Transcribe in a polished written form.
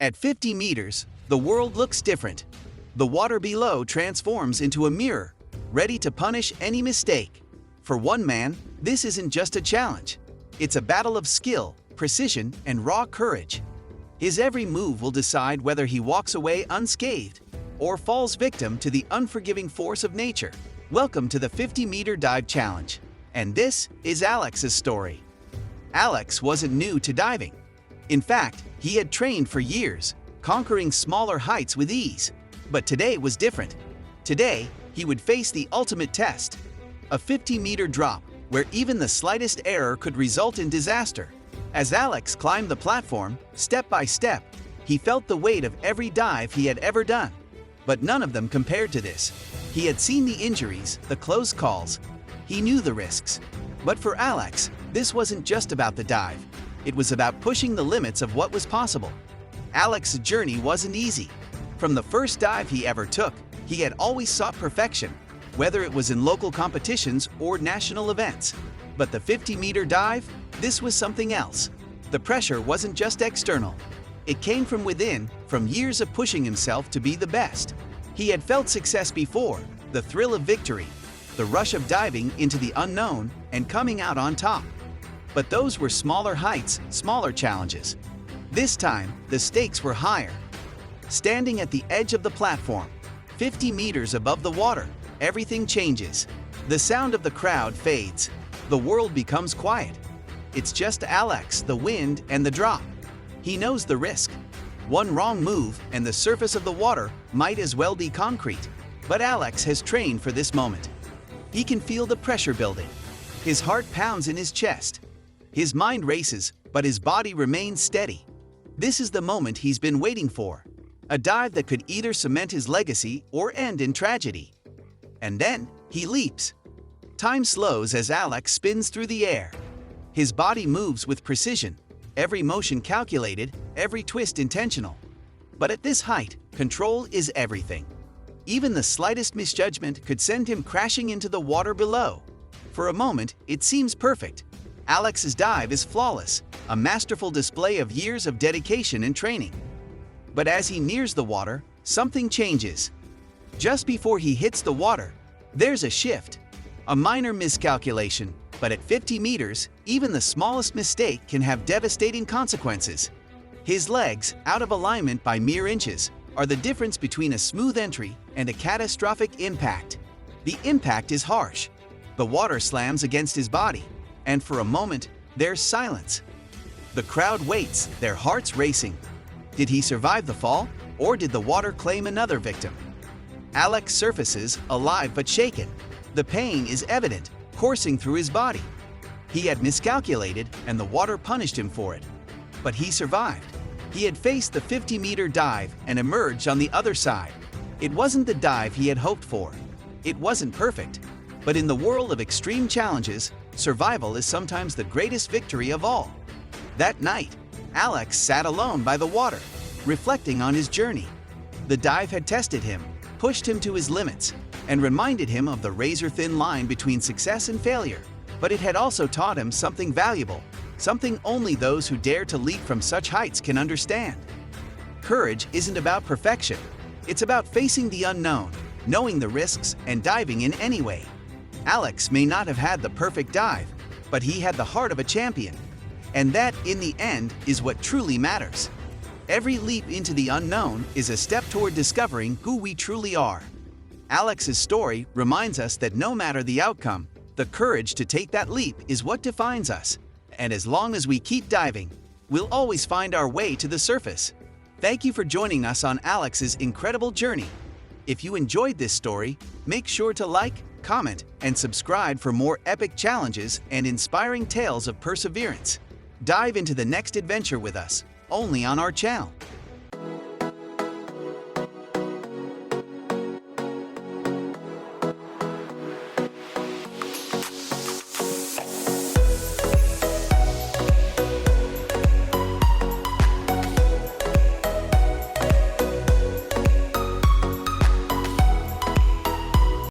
At 50 meters, the world looks different. The water below transforms into a mirror, ready to punish any mistake. For one man, this isn't just a challenge. It's a battle of skill, precision, and raw courage. His every move will decide whether he walks away unscathed or falls victim to the unforgiving force of nature. Welcome to the 50-meter dive challenge. And this is Alex's story. Alex wasn't new to diving. In fact, he had trained for years, conquering smaller heights with ease. But today was different. Today, he would face the ultimate test, a 50-meter drop where even the slightest error could result in disaster. As Alex climbed the platform, step by step, he felt the weight of every dive he had ever done. But none of them compared to this. He had seen the injuries, the close calls. He knew the risks. But for Alex, this wasn't just about the dive. It was about pushing the limits of what was possible. Alex's journey wasn't easy. From the first dive he ever took, he had always sought perfection, whether it was in local competitions or national events. But the 50-meter dive, this was something else. The pressure wasn't just external. It came from within, from years of pushing himself to be the best. He had felt success before, the thrill of victory, the rush of diving into the unknown and coming out on top. But those were smaller heights, smaller challenges. This time, the stakes were higher. Standing at the edge of the platform, 50 meters above the water, everything changes. The sound of the crowd fades. The world becomes quiet. It's just Alex, the wind, and the drop. He knows the risk. One wrong move and the surface of the water might as well be concrete. But Alex has trained for this moment. He can feel the pressure building. His heart pounds in his chest. His mind races, but his body remains steady. This is the moment he's been waiting for. A dive that could either cement his legacy or end in tragedy. And then, he leaps. Time slows as Alex spins through the air. His body moves with precision, every motion calculated, every twist intentional. But at this height, control is everything. Even the slightest misjudgment could send him crashing into the water below. For a moment, it seems perfect. Alex's dive is flawless, a masterful display of years of dedication and training. But as he nears the water, something changes. Just before he hits the water, there's a shift. A minor miscalculation, but at 50 meters, even the smallest mistake can have devastating consequences. His legs, out of alignment by mere inches, are the difference between a smooth entry and a catastrophic impact. The impact is harsh. The water slams against his body, and for a moment, there's silence. The crowd waits, their hearts racing. Did he survive the fall, or did the water claim another victim? Alex surfaces, alive but shaken. The pain is evident, coursing through his body. He had miscalculated, and the water punished him for it. But he survived. He had faced the 50-meter dive and emerged on the other side. It wasn't the dive he had hoped for. It wasn't perfect. But in the world of extreme challenges, survival is sometimes the greatest victory of all. That night, Alex sat alone by the water, reflecting on his journey. The dive had tested him, pushed him to his limits, and reminded him of the razor-thin line between success and failure. But it had also taught him something valuable, something only those who dare to leap from such heights can understand. Courage isn't about perfection. It's about facing the unknown, knowing the risks, and diving in anyway. Alex may not have had the perfect dive, but he had the heart of a champion. And that, in the end, is what truly matters. Every leap into the unknown is a step toward discovering who we truly are. Alex's story reminds us that no matter the outcome, the courage to take that leap is what defines us. And as long as we keep diving, we'll always find our way to the surface. Thank you for joining us on Alex's incredible journey. If you enjoyed this story, make sure to like, comment, and subscribe for more epic challenges and inspiring tales of perseverance. Dive into the next adventure with us, only on our channel.